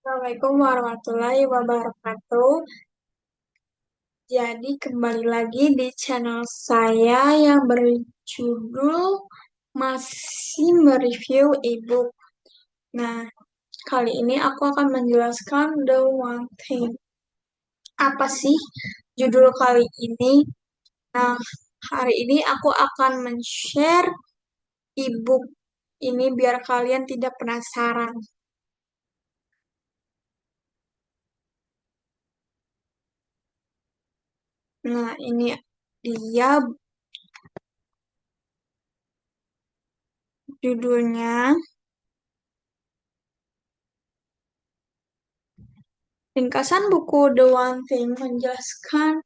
Assalamualaikum warahmatullahi wabarakatuh. Jadi kembali lagi di channel saya yang berjudul masih mereview ebook. Nah, kali ini aku akan menjelaskan The One Thing. Apa sih judul kali ini? Nah, hari ini aku akan men-share ebook ini biar kalian tidak penasaran. Nah, ini dia judulnya. Ringkasan buku The One Thing menjelaskan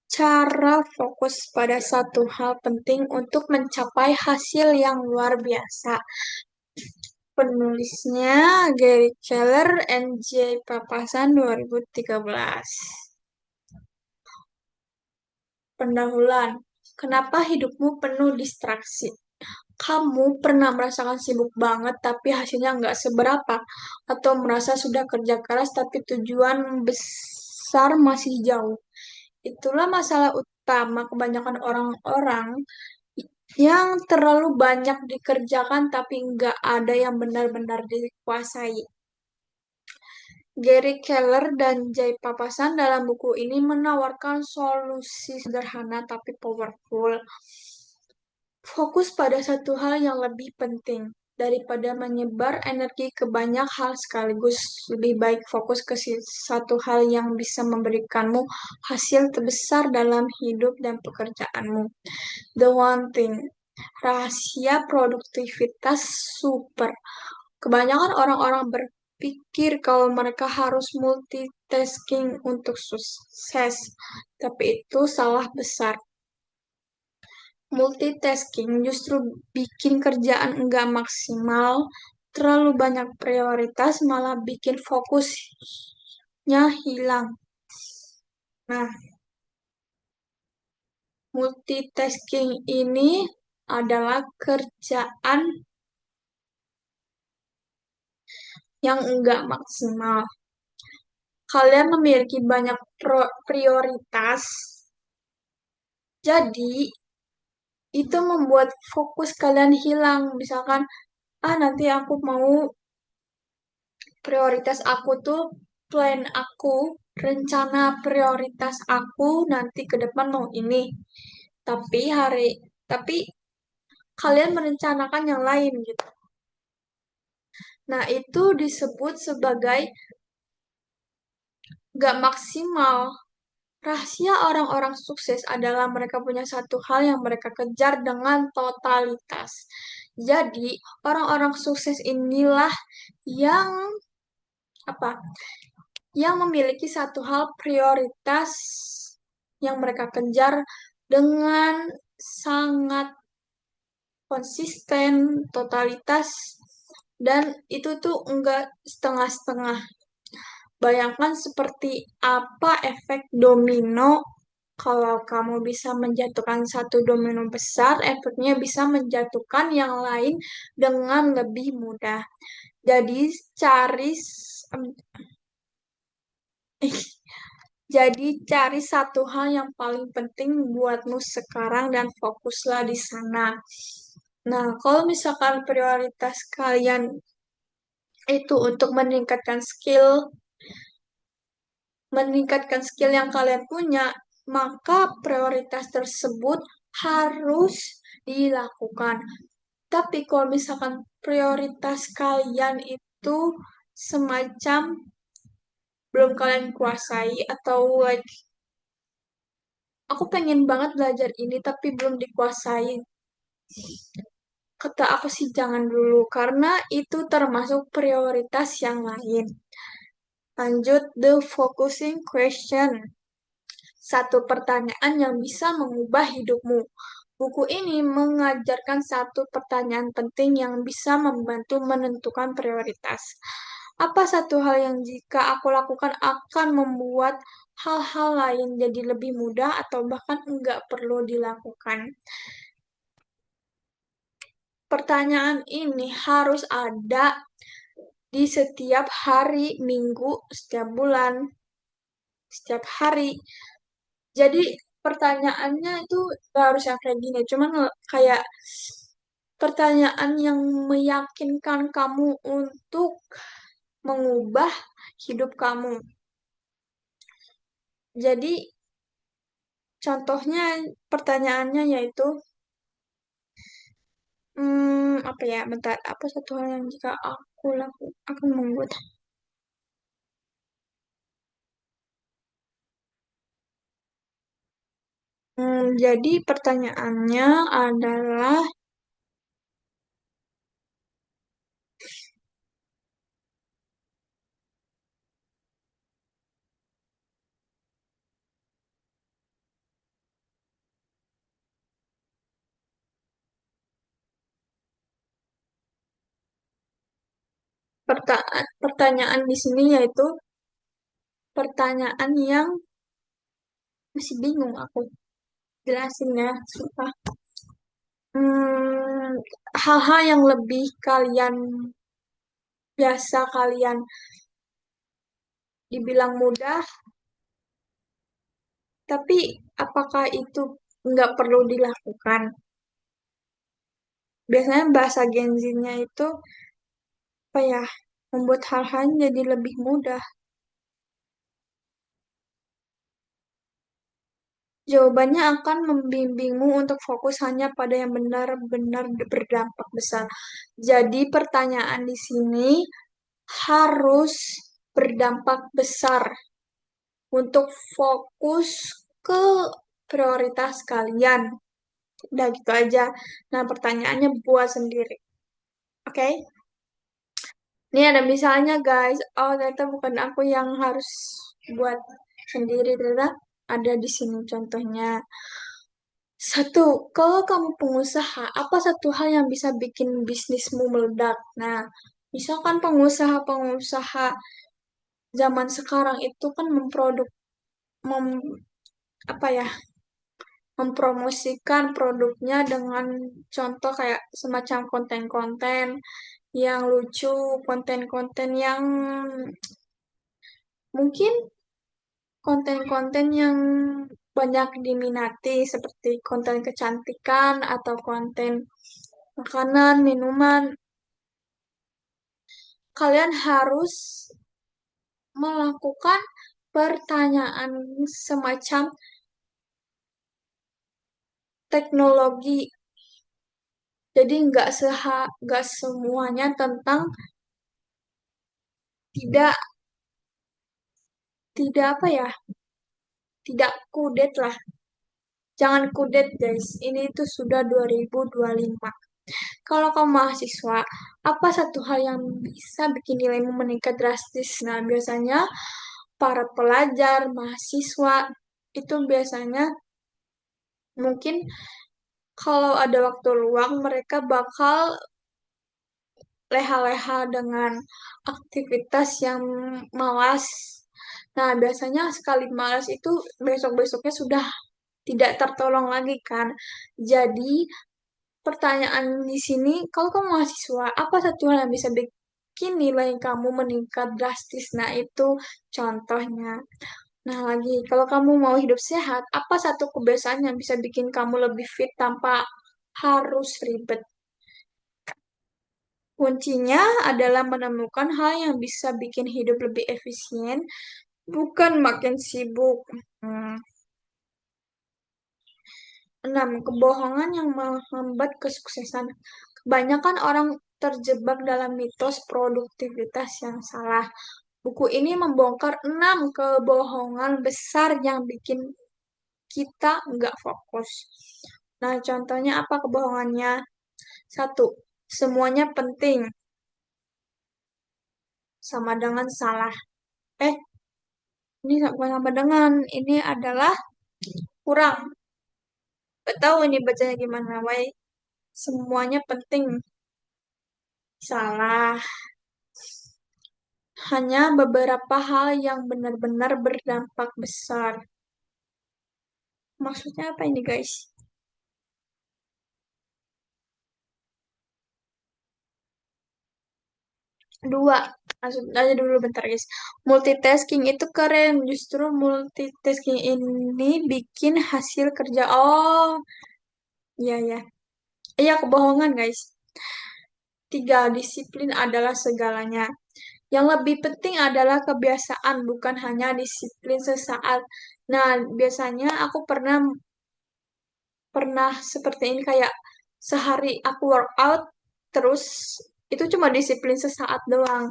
cara fokus pada satu hal penting untuk mencapai hasil yang luar biasa. Penulisnya Gary Keller and J. Papasan 2013. Pendahuluan. Kenapa hidupmu penuh distraksi? Kamu pernah merasakan sibuk banget tapi hasilnya nggak seberapa? Atau merasa sudah kerja keras tapi tujuan besar masih jauh? Itulah masalah utama kebanyakan orang-orang yang terlalu banyak dikerjakan tapi nggak ada yang benar-benar dikuasai. Gary Keller dan Jay Papasan dalam buku ini menawarkan solusi sederhana tapi powerful. Fokus pada satu hal yang lebih penting daripada menyebar energi ke banyak hal sekaligus. Lebih baik fokus ke satu hal yang bisa memberikanmu hasil terbesar dalam hidup dan pekerjaanmu. The One Thing. Rahasia produktivitas super. Kebanyakan orang-orang berpikir kalau mereka harus multitasking untuk sukses, tapi itu salah besar. Multitasking justru bikin kerjaan enggak maksimal, terlalu banyak prioritas malah bikin fokusnya hilang. Nah, multitasking ini adalah kerjaan yang enggak maksimal. Kalian memiliki banyak prioritas, jadi itu membuat fokus kalian hilang. Misalkan, nanti aku mau prioritas aku tuh plan aku, rencana prioritas aku nanti ke depan mau ini. Tapi tapi kalian merencanakan yang lain gitu. Nah, itu disebut sebagai gak maksimal. Rahasia orang-orang sukses adalah mereka punya satu hal yang mereka kejar dengan totalitas. Jadi, orang-orang sukses inilah yang apa? Yang memiliki satu hal prioritas yang mereka kejar dengan sangat konsisten, totalitas, dan itu tuh enggak setengah-setengah. Bayangkan seperti apa efek domino. Kalau kamu bisa menjatuhkan satu domino besar, efeknya bisa menjatuhkan yang lain dengan lebih mudah. Jadi cari Jadi cari satu hal yang paling penting buatmu sekarang dan fokuslah di sana. Nah, kalau misalkan prioritas kalian itu untuk meningkatkan skill yang kalian punya, maka prioritas tersebut harus dilakukan. Tapi kalau misalkan prioritas kalian itu semacam belum kalian kuasai atau like aku pengen banget belajar ini tapi belum dikuasai. Kata aku sih jangan dulu karena itu termasuk prioritas yang lain. Lanjut the focusing question. Satu pertanyaan yang bisa mengubah hidupmu. Buku ini mengajarkan satu pertanyaan penting yang bisa membantu menentukan prioritas. Apa satu hal yang jika aku lakukan akan membuat hal-hal lain jadi lebih mudah atau bahkan enggak perlu dilakukan? Pertanyaan ini harus ada di setiap hari, minggu, setiap bulan, setiap hari. Jadi pertanyaannya itu nggak harus yang kayak gini, cuman kayak pertanyaan yang meyakinkan kamu untuk mengubah hidup kamu. Jadi contohnya pertanyaannya yaitu apa ya? Bentar, apa satu hal yang jika aku akan membuat. Jadi pertanyaannya adalah pertanyaan di sini yaitu pertanyaan yang masih bingung aku jelasinnya. Sumpah. Hmm, hal-hal yang lebih kalian biasa kalian dibilang mudah, tapi apakah itu nggak perlu dilakukan? Biasanya bahasa Gen Z-nya itu apa ya, membuat hal-hal jadi lebih mudah. Jawabannya akan membimbingmu untuk fokus hanya pada yang benar-benar berdampak besar. Jadi pertanyaan di sini harus berdampak besar untuk fokus ke prioritas kalian. Udah gitu aja. Nah, pertanyaannya buat sendiri. Oke? Ini ada misalnya, guys. Oh, ternyata bukan aku yang harus buat sendiri. Ternyata ada di sini contohnya. Satu, kalau kamu pengusaha, apa satu hal yang bisa bikin bisnismu meledak? Nah, misalkan pengusaha-pengusaha zaman sekarang itu kan mem- apa ya, mempromosikan produknya dengan contoh kayak semacam konten-konten yang lucu, konten-konten yang mungkin konten-konten yang banyak diminati seperti konten kecantikan atau konten makanan, minuman. Kalian harus melakukan pertanyaan semacam teknologi. Jadi nggak semuanya tentang tidak tidak apa ya, tidak kudet lah. Jangan kudet guys. Ini itu sudah 2025. Kalau kamu mahasiswa, apa satu hal yang bisa bikin nilaimu meningkat drastis? Nah, biasanya para pelajar, mahasiswa itu biasanya mungkin kalau ada waktu luang mereka bakal leha-leha dengan aktivitas yang malas. Nah, biasanya sekali malas itu besok-besoknya sudah tidak tertolong lagi kan. Jadi, pertanyaan di sini, kalau kamu mahasiswa, apa satu hal yang bisa bikin nilai kamu meningkat drastis? Nah, itu contohnya. Nah, lagi, kalau kamu mau hidup sehat, apa satu kebiasaan yang bisa bikin kamu lebih fit tanpa harus ribet? Kuncinya adalah menemukan hal yang bisa bikin hidup lebih efisien, bukan makin sibuk. Hmm. 6. Kebohongan yang menghambat kesuksesan. Kebanyakan orang terjebak dalam mitos produktivitas yang salah. Buku ini membongkar 6 kebohongan besar yang bikin kita nggak fokus. Nah, contohnya apa kebohongannya? Satu, semuanya penting sama dengan salah. Eh, ini bukan sama dengan, ini adalah kurang. Gak tahu ini bacanya gimana, Wai. Semuanya penting. Salah. Hanya beberapa hal yang benar-benar berdampak besar. Maksudnya apa ini, guys? Dua. Langsung aja dulu bentar guys. Multitasking itu keren. Justru multitasking ini bikin hasil kerja. Oh, iya ya. Iya, kebohongan guys. Tiga, disiplin adalah segalanya. Yang lebih penting adalah kebiasaan, bukan hanya disiplin sesaat. Nah, biasanya aku pernah pernah seperti ini kayak sehari aku workout terus itu cuma disiplin sesaat doang,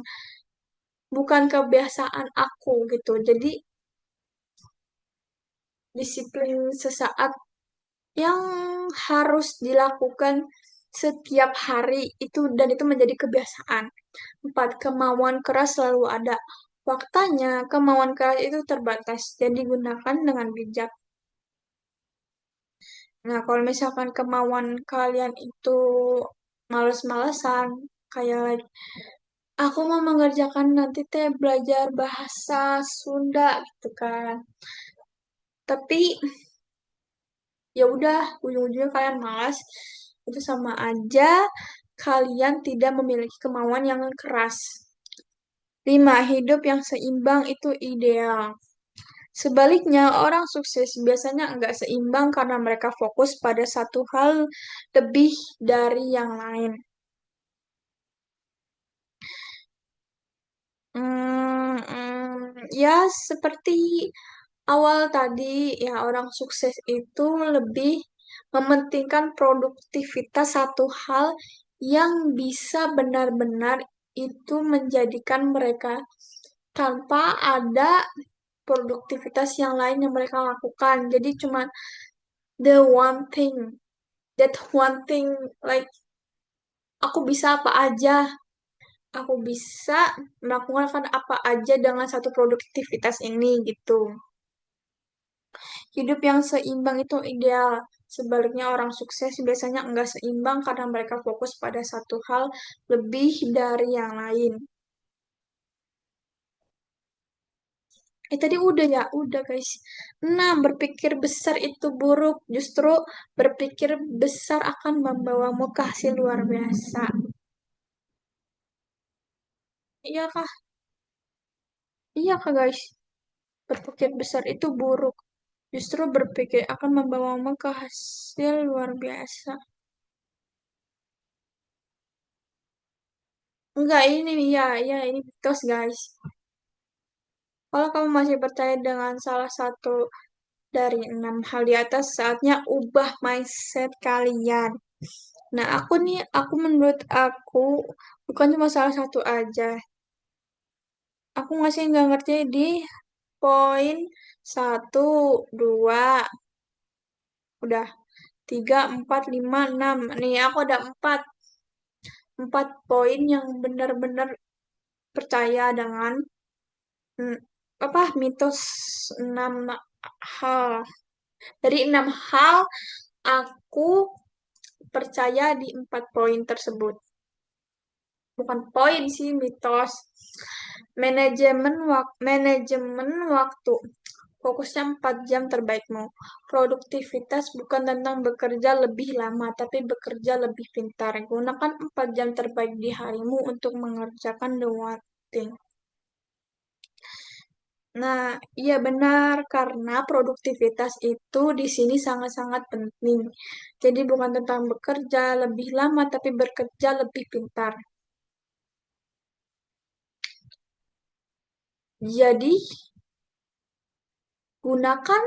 bukan kebiasaan aku gitu. Jadi disiplin sesaat yang harus dilakukan setiap hari itu dan itu menjadi kebiasaan. Empat, kemauan keras selalu ada. Faktanya, kemauan keras itu terbatas, jadi gunakan dengan bijak. Nah, kalau misalkan kemauan kalian itu males-malesan, kayak like, aku mau mengerjakan nanti teh belajar bahasa Sunda gitu kan. Tapi ya udah, ujung-ujungnya kalian malas, itu sama aja kalian tidak memiliki kemauan yang keras. Lima, hidup yang seimbang itu ideal. Sebaliknya, orang sukses biasanya enggak seimbang karena mereka fokus pada satu hal lebih dari yang lain. Ya, seperti awal tadi, ya orang sukses itu lebih mementingkan produktivitas satu hal yang bisa benar-benar itu menjadikan mereka tanpa ada produktivitas yang lain yang mereka lakukan. Jadi cuma the one thing, that one thing, like aku bisa apa aja, aku bisa melakukan apa aja dengan satu produktivitas ini gitu. Hidup yang seimbang itu ideal. Sebaliknya orang sukses biasanya enggak seimbang karena mereka fokus pada satu hal lebih dari yang lain. Tadi udah ya, udah guys. Nah, berpikir besar itu buruk. Justru berpikir besar akan membawamu ke hasil luar biasa. Iya kah? Iya kah guys? Berpikir besar itu buruk. Justru berpikir akan membawamu ke hasil luar biasa. Enggak, ini ya, ya ini mitos guys. Kalau kamu masih percaya dengan salah satu dari enam hal di atas, saatnya ubah mindset kalian. Nah, aku menurut aku bukan cuma salah satu aja. Aku nggak ngerti di poin satu, dua, udah tiga, empat, lima, enam. Nih, aku ada empat poin yang benar-benar percaya dengan hmm, apa mitos enam hal. Dari enam hal, aku percaya di empat poin tersebut. Bukan poin sih, mitos. Manajemen waktu. Fokusnya 4 jam terbaikmu. Produktivitas bukan tentang bekerja lebih lama, tapi bekerja lebih pintar. Gunakan 4 jam terbaik di harimu untuk mengerjakan the one thing. Nah, iya benar, karena produktivitas itu di sini sangat-sangat penting. Jadi bukan tentang bekerja lebih lama, tapi bekerja lebih pintar. Jadi, gunakan,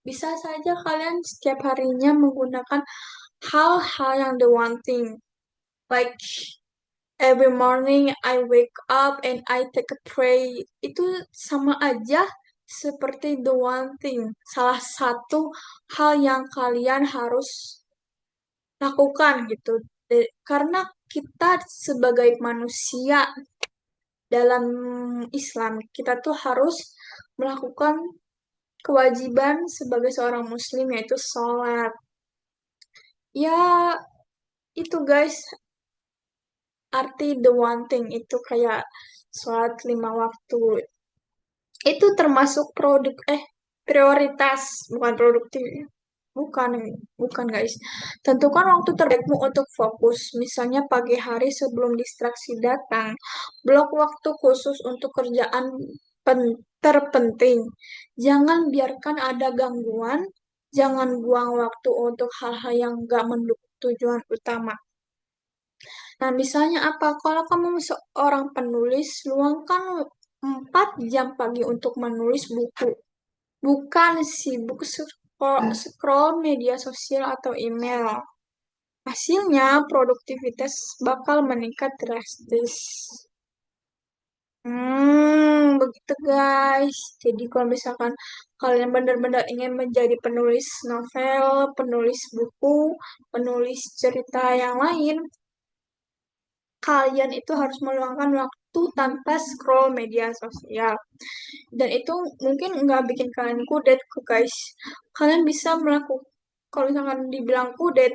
bisa saja kalian setiap harinya menggunakan hal-hal yang the one thing. Like, every morning I wake up and I take a pray. Itu sama aja seperti the one thing. Salah satu hal yang kalian harus lakukan gitu. Karena kita sebagai manusia dalam Islam, kita tuh harus melakukan kewajiban sebagai seorang muslim yaitu sholat. Ya, itu guys, arti the one thing itu kayak sholat 5 waktu. Itu termasuk prioritas, bukan produktif. Bukan, bukan guys. Tentukan waktu terbaikmu untuk fokus. Misalnya pagi hari sebelum distraksi datang. Blok waktu khusus untuk kerjaan terpenting. Jangan biarkan ada gangguan. Jangan buang waktu untuk hal-hal yang gak mendukung tujuan utama. Nah, misalnya apa? Kalau kamu seorang penulis, luangkan 4 jam pagi untuk menulis buku. Bukan sibuk scroll media sosial atau email. Hasilnya, produktivitas bakal meningkat drastis. Begitu guys. Jadi kalau misalkan kalian benar-benar ingin menjadi penulis novel, penulis buku, penulis cerita yang lain, kalian itu harus meluangkan waktu tanpa scroll media sosial. Dan itu mungkin nggak bikin kalian kudet kok guys. Kalian bisa melakukan, kalau misalkan dibilang kudet,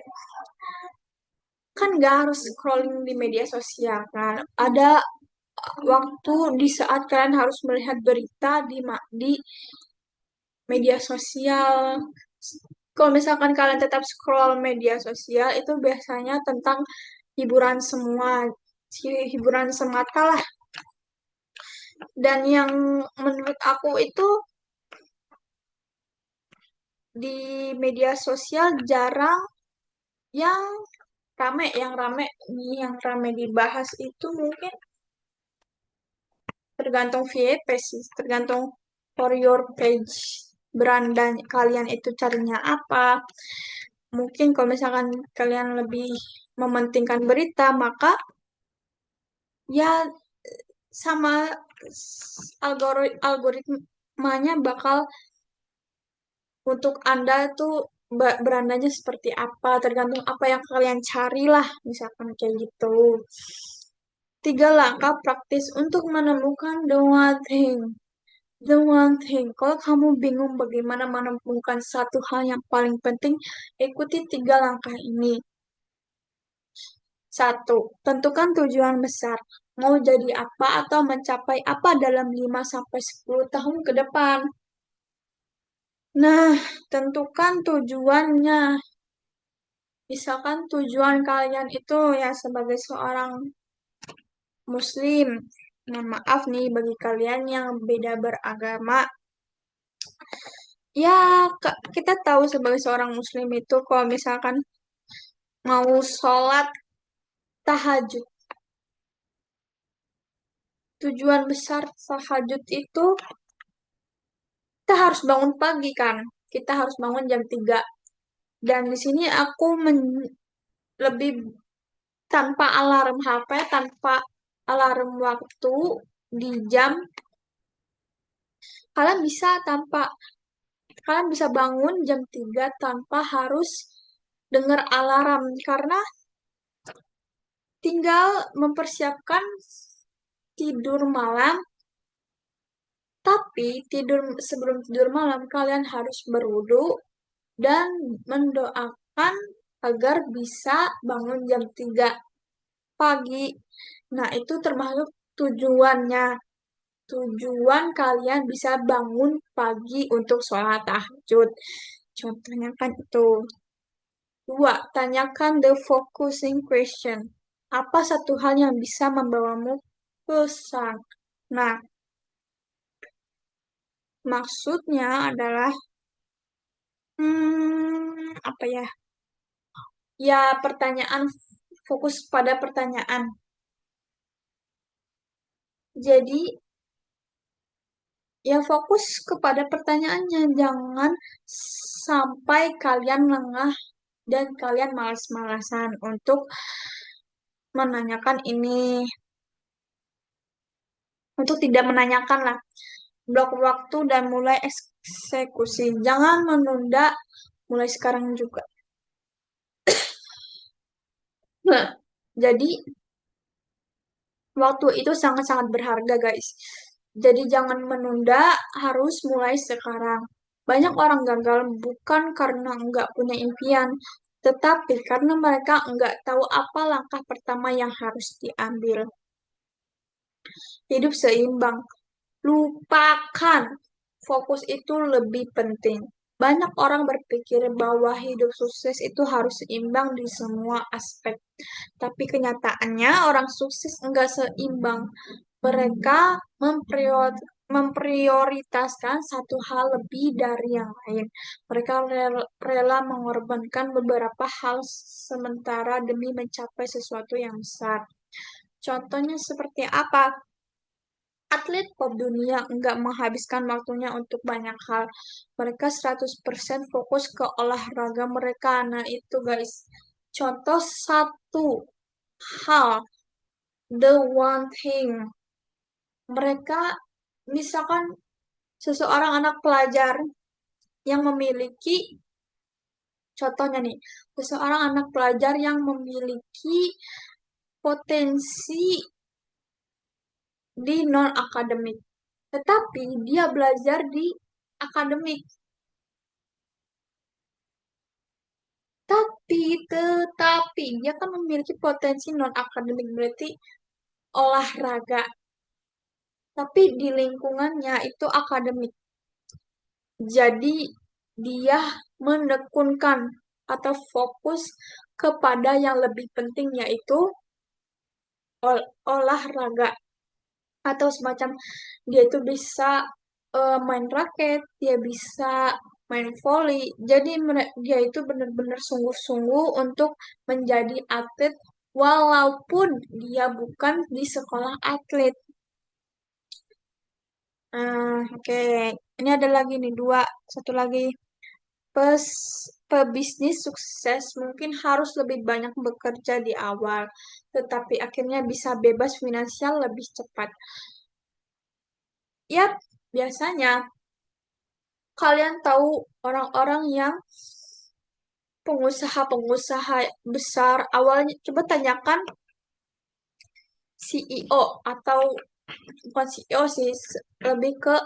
kan nggak harus scrolling di media sosial kan. Ada waktu di saat kalian harus melihat berita di media sosial. Kalau misalkan kalian tetap scroll media sosial, itu biasanya tentang hiburan semua, hiburan semata lah. Dan yang menurut aku itu di media sosial jarang yang yang rame dibahas itu mungkin tergantung VIP sih, tergantung for your page brand dan kalian itu carinya apa. Mungkin kalau misalkan kalian lebih mementingkan berita, maka ya sama algoritmanya bakal untuk Anda tuh berandanya seperti apa, tergantung apa yang kalian cari lah, misalkan kayak gitu. 3 langkah praktis untuk menemukan the one thing. The one thing. Kalau kamu bingung bagaimana menemukan satu hal yang paling penting, ikuti 3 langkah ini. 1. Tentukan tujuan besar. Mau jadi apa atau mencapai apa dalam 5 sampai 10 tahun ke depan. Nah, tentukan tujuannya. Misalkan tujuan kalian itu ya sebagai seorang muslim. Nah, maaf nih bagi kalian yang beda beragama. Ya, kita tahu sebagai seorang muslim itu kalau misalkan mau sholat tahajud. Tujuan besar tahajud itu kita harus bangun pagi kan. Kita harus bangun jam 3. Dan di sini aku lebih tanpa alarm HP, tanpa alarm waktu di jam, kalian bisa kalian bisa bangun jam 3 tanpa harus dengar alarm karena tinggal mempersiapkan tidur malam. Tapi sebelum tidur malam kalian harus berwudu dan mendoakan agar bisa bangun jam 3 pagi. Nah, itu termasuk tujuannya. Tujuan kalian bisa bangun pagi untuk sholat tahajud. Contohnya kan itu. 2. Tanyakan the focusing question. Apa satu hal yang bisa membawamu ke sana? Nah, maksudnya adalah, apa ya? Ya, fokus pada pertanyaan. Jadi, ya fokus kepada pertanyaannya. Jangan sampai kalian lengah dan kalian malas-malasan untuk menanyakan ini. Untuk tidak menanyakan lah. Blok waktu dan mulai eksekusi. Jangan menunda mulai sekarang juga. Nah, jadi waktu itu sangat-sangat berharga, guys. Jadi jangan menunda, harus mulai sekarang. Banyak orang gagal bukan karena nggak punya impian, tetapi karena mereka nggak tahu apa langkah pertama yang harus diambil. Hidup seimbang. Lupakan. Fokus itu lebih penting. Banyak orang berpikir bahwa hidup sukses itu harus seimbang di semua aspek. Tapi kenyataannya orang sukses enggak seimbang. Mereka memprioritaskan satu hal lebih dari yang lain. Mereka rela mengorbankan beberapa hal sementara demi mencapai sesuatu yang besar. Contohnya seperti apa? Atlet pop dunia enggak menghabiskan waktunya untuk banyak hal. Mereka 100% fokus ke olahraga mereka. Nah, itu guys. Contoh satu hal, the one thing. Mereka, misalkan seseorang anak pelajar yang memiliki, contohnya nih, seseorang anak pelajar yang memiliki potensi di non-akademik. Tetapi dia belajar di akademik. Tetapi dia kan memiliki potensi non-akademik, berarti olahraga. Tapi di lingkungannya itu akademik. Jadi dia menekunkan atau fokus kepada yang lebih penting yaitu olahraga atau semacam dia itu bisa main raket, dia bisa main volley. Jadi dia itu benar-benar sungguh-sungguh untuk menjadi atlet walaupun dia bukan di sekolah atlet. Oke. Ini ada lagi nih dua, satu lagi. Pes, Pebisnis sukses mungkin harus lebih banyak bekerja di awal, tetapi akhirnya bisa bebas finansial lebih cepat. Ya, biasanya kalian tahu orang-orang yang pengusaha-pengusaha besar awalnya, coba tanyakan CEO atau bukan CEO sih, lebih ke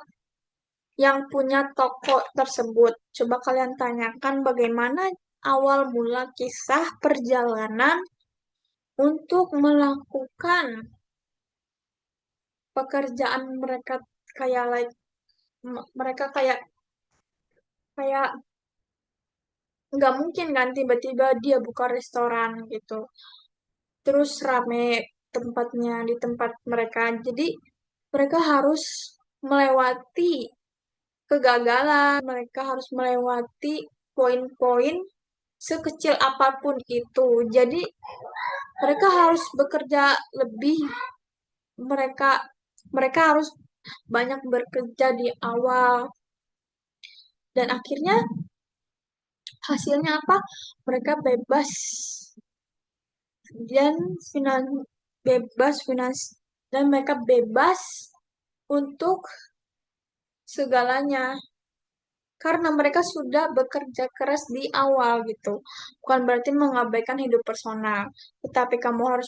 yang punya toko tersebut. Coba kalian tanyakan bagaimana awal mula kisah perjalanan untuk melakukan pekerjaan mereka kayak mereka kayak kayak nggak mungkin kan tiba-tiba dia buka restoran gitu. Terus rame tempatnya di tempat mereka. Jadi mereka harus melewati kegagalan, mereka harus melewati poin-poin sekecil apapun itu. Jadi mereka harus bekerja lebih, mereka mereka harus banyak bekerja di awal dan akhirnya hasilnya apa? Mereka bebas dan finan bebas finans dan mereka bebas untuk segalanya karena mereka sudah bekerja keras di awal gitu. Bukan berarti mengabaikan hidup personal, tetapi kamu harus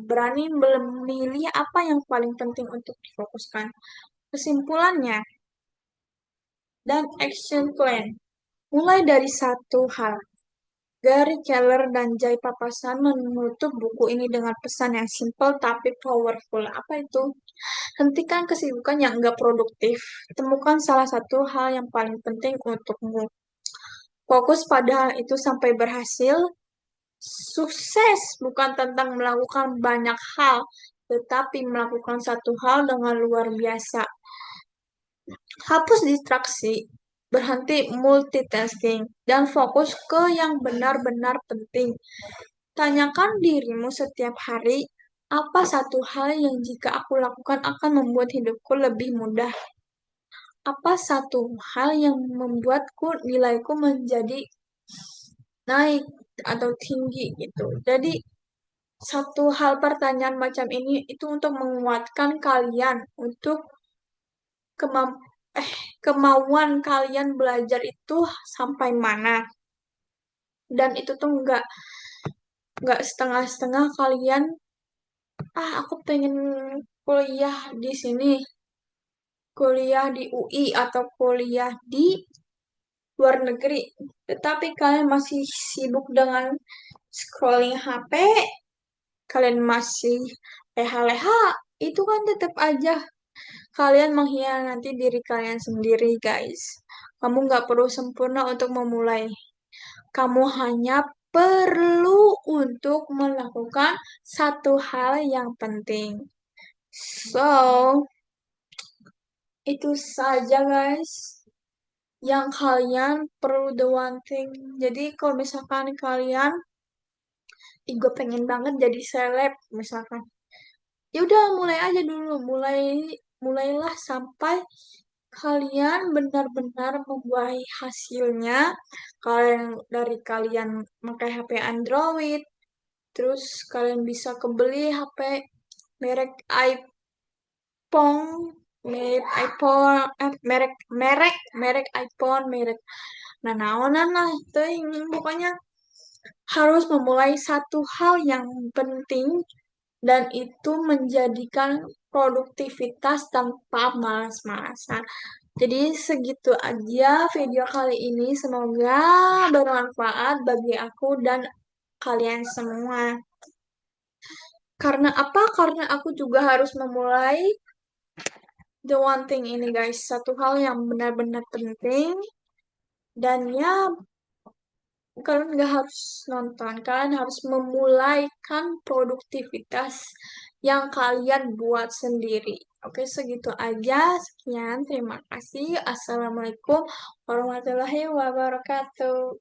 berani memilih apa yang paling penting untuk difokuskan. Kesimpulannya dan action plan. Mulai dari satu hal. Gary Keller dan Jay Papasan menutup buku ini dengan pesan yang simple tapi powerful. Apa itu? Hentikan kesibukan yang enggak produktif. Temukan salah satu hal yang paling penting untukmu. Fokus pada hal itu sampai berhasil. Sukses bukan tentang melakukan banyak hal, tetapi melakukan satu hal dengan luar biasa. Hapus distraksi, berhenti multitasking, dan fokus ke yang benar-benar penting. Tanyakan dirimu setiap hari, apa satu hal yang jika aku lakukan akan membuat hidupku lebih mudah? Apa satu hal yang membuatku nilaiku menjadi naik atau tinggi gitu. Jadi satu hal pertanyaan macam ini itu untuk menguatkan kalian untuk kemam- kemauan kalian belajar itu sampai mana. Dan itu tuh nggak setengah-setengah kalian, aku pengen kuliah di sini, kuliah di UI atau kuliah di luar negeri. Tetapi kalian masih sibuk dengan scrolling HP, kalian masih leha-leha, itu kan tetap aja kalian mengkhianati diri kalian sendiri, guys. Kamu nggak perlu sempurna untuk memulai. Kamu hanya perlu untuk melakukan satu hal yang penting. So, itu saja guys yang kalian perlu the one thing. Jadi kalau misalkan kalian, ih gue pengen banget jadi seleb misalkan. Ya udah mulai aja dulu, mulailah sampai kalian benar-benar membuahi hasilnya. Kalian dari kalian pakai HP Android, terus kalian bisa kebeli HP merek iPhone, merek iPhone, merek merek merek iPhone, merek nah naonan lah itu ini pokoknya harus memulai satu hal yang penting dan itu menjadikan produktivitas tanpa malas-malasan. Jadi segitu aja video kali ini. Semoga bermanfaat bagi aku dan kalian semua. Karena apa? Karena aku juga harus memulai the one thing ini guys. Satu hal yang benar-benar penting. Dan ya kalian nggak harus nonton, kalian harus memulaikan produktivitas yang kalian buat sendiri. Oke, segitu aja. Sekian, terima kasih. Assalamualaikum warahmatullahi wabarakatuh.